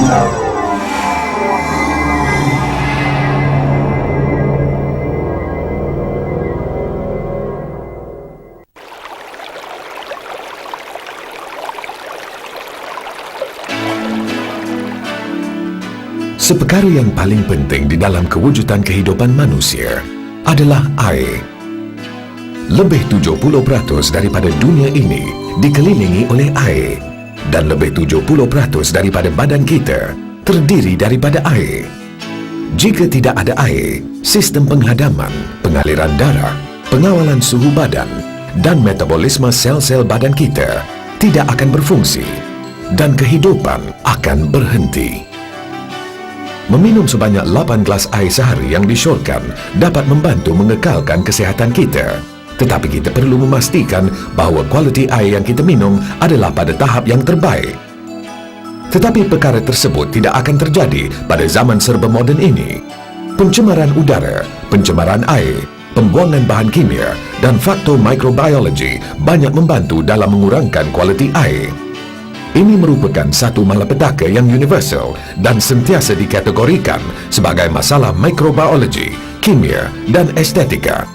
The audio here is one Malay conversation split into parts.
Seperkara yang paling penting di dalam kewujudan kehidupan manusia adalah air. Lebih 70% daripada dunia ini dikelilingi oleh air dan lebih 70% daripada badan kita terdiri daripada air. Jika tidak ada air, sistem penghadaman, pengaliran darah, pengawalan suhu badan dan metabolisme sel-sel badan kita tidak akan berfungsi dan kehidupan akan berhenti. Meminum sebanyak 8 gelas air sehari yang disyorkan dapat membantu mengekalkan kesihatan kita. Tetapi kita perlu memastikan bahawa kualiti air yang kita minum adalah pada tahap yang terbaik. Tetapi perkara tersebut tidak akan terjadi pada zaman serba moden ini. Pencemaran udara, pencemaran air, pembuangan bahan kimia dan faktor mikrobiologi banyak membantu dalam mengurangkan kualiti air. Ini merupakan satu malapetaka yang universal dan sentiasa dikategorikan sebagai masalah mikrobiologi, kimia dan estetika.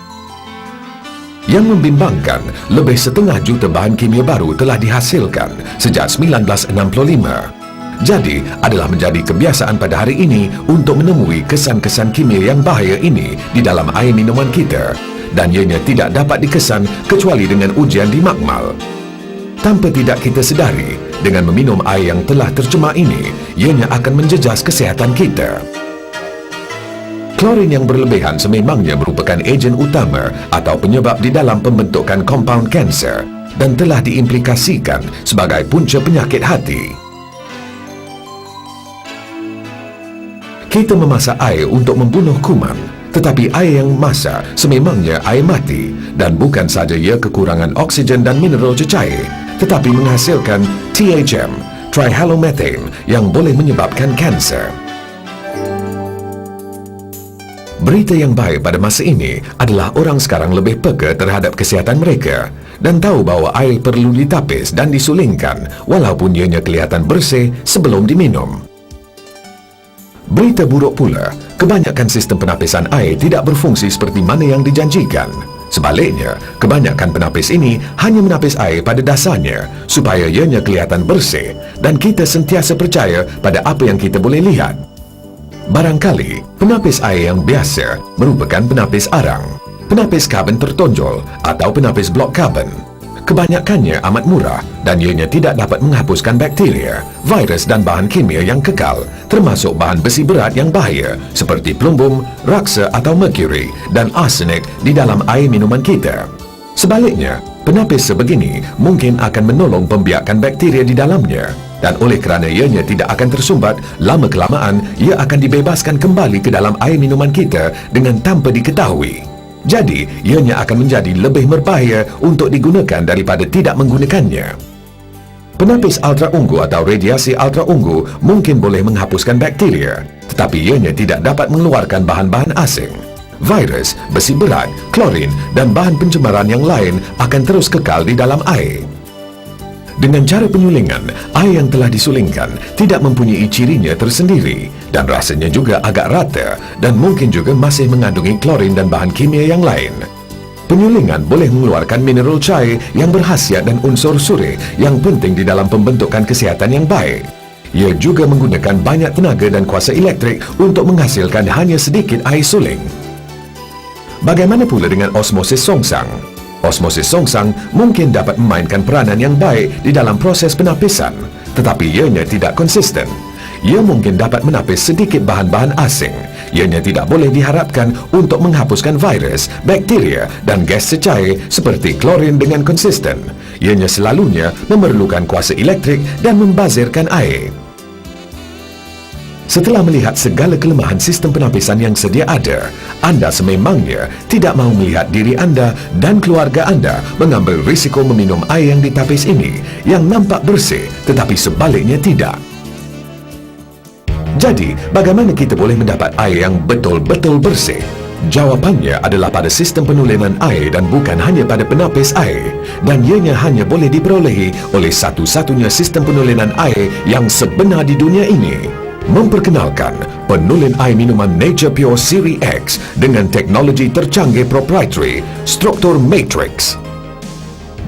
Yang membimbangkan, lebih 1/2 juta bahan kimia baru telah dihasilkan sejak 1965. Jadi, adalah menjadi kebiasaan pada hari ini untuk menemui kesan-kesan kimia yang bahaya ini di dalam air minuman kita dan ianya tidak dapat dikesan kecuali dengan ujian di makmal. Tanpa tidak kita sedari, dengan meminum air yang telah tercemar ini, ianya akan menjejas kesihatan kita. Klorin yang berlebihan sememangnya merupakan ejen utama atau penyebab di dalam pembentukan kompaun kanser dan telah diimplikasikan sebagai punca penyakit hati. Kita memasak air untuk membunuh kuman, tetapi air yang masak sememangnya air mati dan bukan saja ia kekurangan oksigen dan mineral cecair, tetapi menghasilkan THM, trihalomethane, yang boleh menyebabkan kanser. Berita yang baik pada masa ini adalah orang sekarang lebih peka terhadap kesihatan mereka dan tahu bahawa air perlu ditapis dan disulingkan walaupun ianya kelihatan bersih sebelum diminum. Berita buruk pula, kebanyakan sistem penapisan air tidak berfungsi seperti mana yang dijanjikan. Sebaliknya, kebanyakan penapis ini hanya menapis air pada dasarnya supaya ianya kelihatan bersih dan kita sentiasa percaya pada apa yang kita boleh lihat. Barangkali, penapis air yang biasa merupakan penapis arang, penapis karbon tertonjol atau penapis blok karbon. Kebanyakannya amat murah dan ianya tidak dapat menghapuskan bakteria, virus dan bahan kimia yang kekal, termasuk bahan besi berat yang bahaya seperti plumbum, raksa atau merkuri dan arsenik di dalam air minuman kita. Sebaliknya, penapis sebegini mungkin akan menolong pembiakan bakteria di dalamnya dan oleh kerana ianya tidak akan tersumbat, lama-kelamaan ia akan dibebaskan kembali ke dalam air minuman kita dengan tanpa diketahui. Jadi, ianya akan menjadi lebih berbahaya untuk digunakan daripada tidak menggunakannya. Penapis ultraunggu atau radiasi ultraunggu mungkin boleh menghapuskan bakteria, tetapi ianya tidak dapat mengeluarkan bahan-bahan asing. Virus, besi berat, klorin dan bahan pencemaran yang lain akan terus kekal di dalam air. Dengan cara penyulingan, air yang telah disulingkan tidak mempunyai cirinya tersendiri dan rasanya juga agak rata dan mungkin juga masih mengandungi klorin dan bahan kimia yang lain. Penyulingan boleh mengeluarkan mineral cair yang berkhasiat dan unsur suri yang penting di dalam pembentukan kesihatan yang baik. Ia juga menggunakan banyak tenaga dan kuasa elektrik untuk menghasilkan hanya sedikit air suling. Bagaimana pula dengan osmosis songsang? Osmosis songsang mungkin dapat memainkan peranan yang baik di dalam proses penapisan, tetapi ianya tidak konsisten. Ia mungkin dapat menapis sedikit bahan-bahan asing. Ianya tidak boleh diharapkan untuk menghapuskan virus, bakteria dan gas cecair seperti klorin dengan konsisten. Ianya selalunya memerlukan kuasa elektrik dan membazirkan air. Setelah melihat segala kelemahan sistem penapisan yang sedia ada, anda sememangnya tidak mahu melihat diri anda dan keluarga anda mengambil risiko meminum air yang ditapis ini yang nampak bersih tetapi sebaliknya tidak. Jadi, bagaimana kita boleh mendapat air yang betul-betul bersih? Jawapannya adalah pada sistem penulenan air dan bukan hanya pada penapis air, dan ianya hanya boleh diperolehi oleh satu-satunya sistem penulenan air yang sebenar di dunia ini. Memperkenalkan penulin air minuman Nature Pure Siri X dengan teknologi tercanggih proprietary struktur matrix.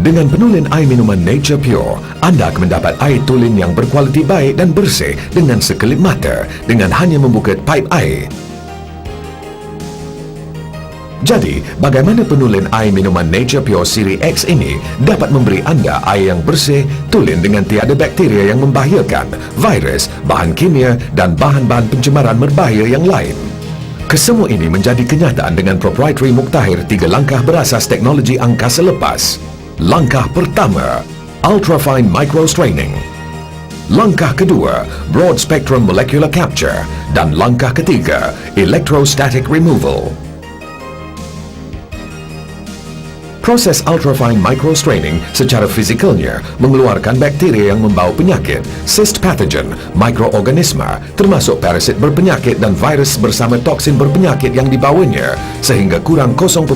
Dengan penulin air minuman Nature Pure, anda akan mendapat air tulen yang berkualiti baik dan bersih dengan sekelip mata dengan hanya membuka pipe air. Jadi, bagaimana penulin air minuman Nature Pure Siri X ini dapat memberi anda air yang bersih, tulen dengan tiada bakteria yang membahayakan, virus, bahan kimia dan bahan-bahan pencemaran berbahaya yang lain. Kesemua ini menjadi kenyataan dengan proprietary muktahir 3 langkah berasas teknologi angkasa lepas. Langkah pertama, Ultrafine Microstraining. Langkah kedua, Broad Spectrum Molecular Capture. Dan langkah ketiga, Electrostatic Removal. Proses ultrafine microstraining secara fizikalnya mengeluarkan bakteria yang membawa penyakit, cyst pathogen, mikroorganisma, termasuk parasit berpenyakit dan virus bersama toksin berpenyakit yang dibawanya sehingga kurang 0.1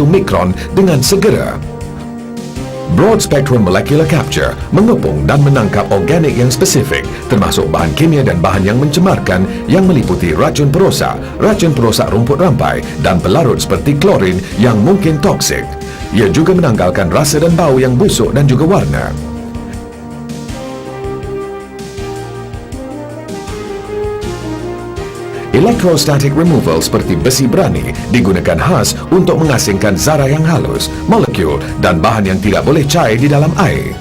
mikron dengan segera. Broad Spectrum Molecular Capture mengepung dan menangkap organik yang spesifik termasuk bahan kimia dan bahan yang mencemarkan yang meliputi racun perosak rumput rampai dan pelarut seperti klorin yang mungkin toksik. Ia juga menanggalkan rasa dan bau yang busuk dan juga warna. Electrostatic removal seperti besi berani digunakan khas untuk mengasingkan zarah yang halus, molekul dan bahan yang tidak boleh cair di dalam air.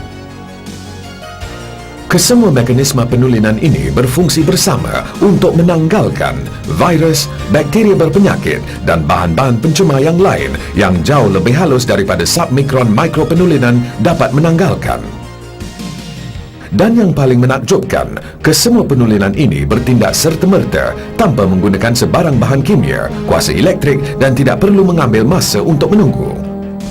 Kesemua mekanisme penulinan ini berfungsi bersama untuk menanggalkan virus, bakteria berpenyakit dan bahan-bahan pencemar yang lain yang jauh lebih halus daripada submikron mikropenulinan dapat menanggalkan. Dan yang paling menakjubkan, kesemua penulinan ini bertindak serta-merta tanpa menggunakan sebarang bahan kimia, kuasa elektrik dan tidak perlu mengambil masa untuk menunggu.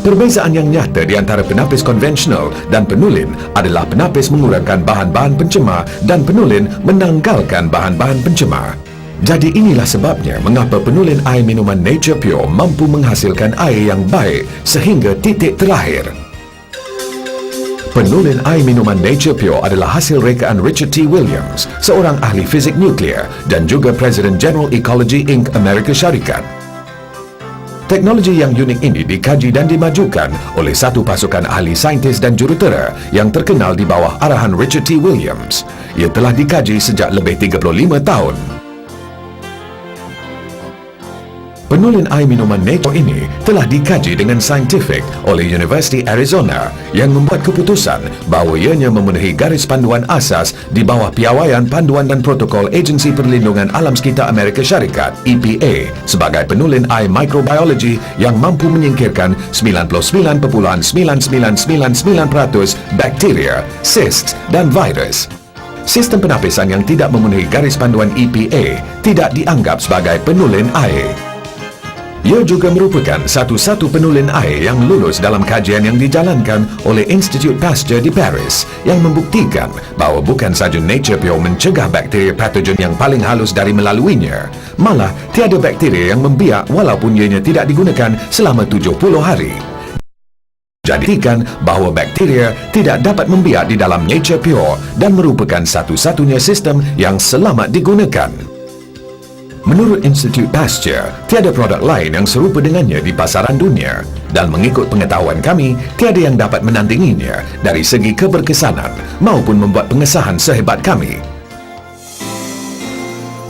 Perbezaan yang nyata di antara penapis konvensional dan penulin adalah penapis mengurangkan bahan-bahan pencemar dan penulin menanggalkan bahan-bahan pencemar. Jadi inilah sebabnya mengapa penulin air minuman Nature Pure mampu menghasilkan air yang baik sehingga titik terakhir. Penulin air minuman Nature Pure adalah hasil rekaan Richard T. Williams, seorang ahli fizik nuklear dan juga Presiden General Ecology Inc. Amerika Syarikat. Teknologi yang unik ini dikaji dan dimajukan oleh satu pasukan ahli saintis dan jurutera yang terkenal di bawah arahan Richard T. Williams. Ia telah dikaji sejak lebih 35 tahun. Penulin air minuman Nature ini telah dikaji dengan saintifik oleh University Arizona yang membuat keputusan bahawa ianya memenuhi garis panduan asas di bawah piawaian panduan dan protokol Agensi Perlindungan Alam Sekitar Amerika Syarikat (EPA) sebagai penulin air microbiology yang mampu menyingkirkan 99.9999% bakteria, cysts dan virus. Sistem penapisan yang tidak memenuhi garis panduan EPA tidak dianggap sebagai penulin air. Ia juga merupakan satu-satu penulin air yang lulus dalam kajian yang dijalankan oleh Institut Pasteur di Paris yang membuktikan bahawa bukan sahaja Nature Pure mencegah bakteria patogen yang paling halus dari melaluinya, malah tiada bakteria yang membiak walaupun ianya tidak digunakan selama 70 hari. Jadikan bahawa bakteria tidak dapat membiak di dalam Nature Pure dan merupakan satu-satunya sistem yang selamat digunakan. Menurut Institut Pasteur, tiada produk lain yang serupa dengannya di pasaran dunia dan mengikut pengetahuan kami, tiada yang dapat menandinginya dari segi keberkesanan maupun membuat pengesahan sehebat kami.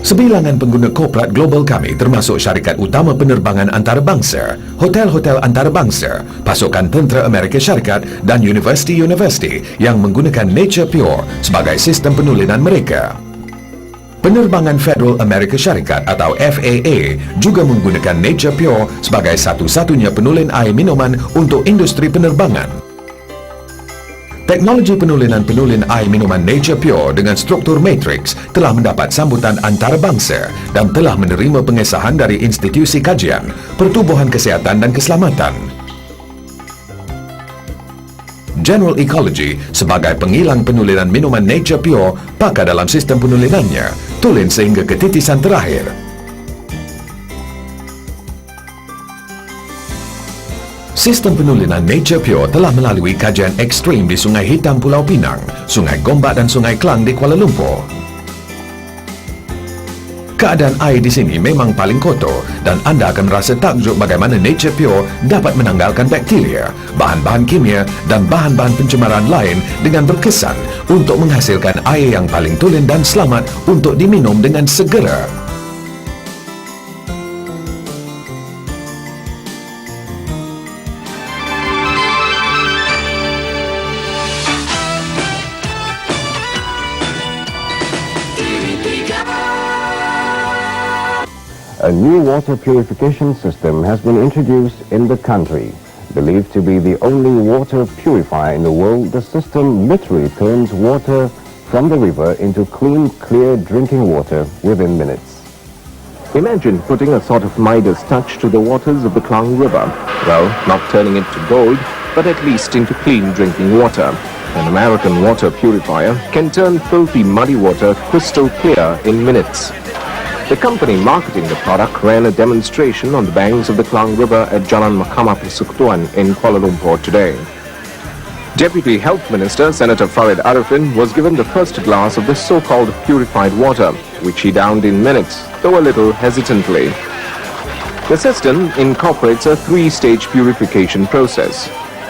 Sebilangan pengguna korporat global kami termasuk syarikat utama penerbangan antarabangsa, hotel-hotel antarabangsa, pasukan tentera Amerika Syarikat dan universiti-universiti yang menggunakan Nature Pure sebagai sistem penulinan mereka. Penerbangan Federal Amerika Syarikat atau FAA juga menggunakan Nature Pure sebagai satu-satunya penulin air minuman untuk industri penerbangan. Teknologi penulin air minuman Nature Pure dengan struktur matrix telah mendapat sambutan antarabangsa dan telah menerima pengesahan dari institusi kajian, pertubuhan kesihatan dan keselamatan. General Ecology sebagai pengilang penulinan minuman Nature Pure pakar dalam sistem penulinannya, tulen sehingga ke titisan terakhir. Sistem penulinan Nature Pure telah melalui kajian ekstrim di Sungai Hitam Pulau Pinang, Sungai Gombak dan Sungai Klang di Kuala Lumpur. Keadaan air di sini memang paling kotor dan anda akan merasa takjub bagaimana Nature Pure dapat menanggalkan bakteria, bahan-bahan kimia dan bahan-bahan pencemaran lain dengan berkesan untuk menghasilkan air yang paling tulen dan selamat untuk diminum dengan segera. A new water purification system has been introduced in the country. Believed to be the only water purifier in the world, the system literally turns water from the river into clean, clear drinking water within minutes. Imagine putting a sort of Midas touch to the waters of the Klang River. Well, not turning it to gold, but at least into clean drinking water. An American water purifier can turn filthy, muddy water crystal clear in minutes. The company marketing the product ran a demonstration on the banks of the Klang River at Jalan Mahkamah Persekutuan in Kuala Lumpur today. Deputy Health Minister Senator Farid Arifin was given the first glass of the so-called purified water, which he downed in minutes, though a little hesitantly. The system incorporates a three-stage purification process.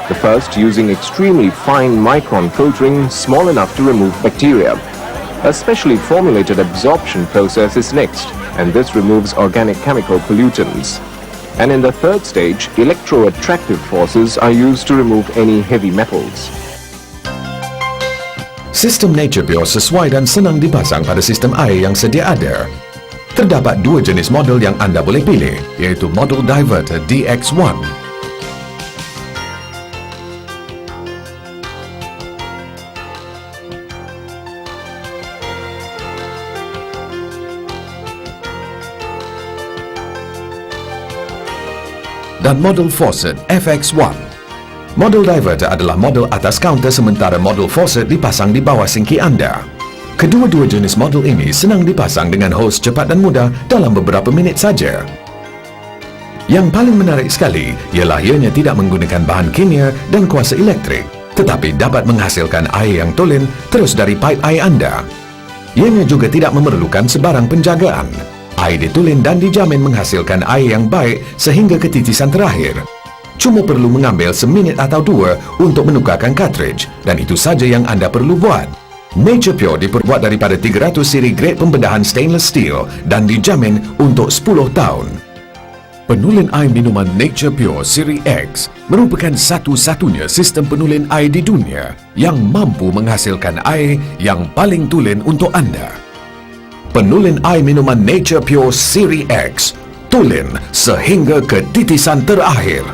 The first using extremely fine micron filtering small enough to remove bacteria. A specially formulated absorption process is next, and this removes organic chemical pollutants. And in the third stage, electroattractive forces are used to remove any heavy metals. Sistem Nature Pure sesuai dan senang dipasang pada sistem air yang sedia ada. Terdapat dua jenis model yang anda boleh pilih, iaitu model Diverter DX1 dan model Faucet FX1. Model Diverter adalah model atas kaunter sementara model Faucet dipasang di bawah sinki anda. Kedua-dua jenis model ini senang dipasang dengan hos cepat dan mudah dalam beberapa minit saja. Yang paling menarik sekali ialah ianya tidak menggunakan bahan kimia dan kuasa elektrik, tetapi dapat menghasilkan air yang tulen terus dari pipe air anda. Ianya juga tidak memerlukan sebarang penjagaan. Air ditulen dan dijamin menghasilkan air yang baik sehingga ke titisan terakhir. Cuma perlu mengambil seminit atau dua untuk menukarkan cartridge dan itu saja yang anda perlu buat. Nature Pure diperbuat daripada 300 siri grade pembedahan stainless steel dan dijamin untuk 10 tahun. Penulin air minuman Nature Pure Siri X merupakan satu-satunya sistem penulin air di dunia yang mampu menghasilkan air yang paling tulen untuk anda. Penulin air minuman Nature Pure Siri X, tulen sehingga ke titisan terakhir.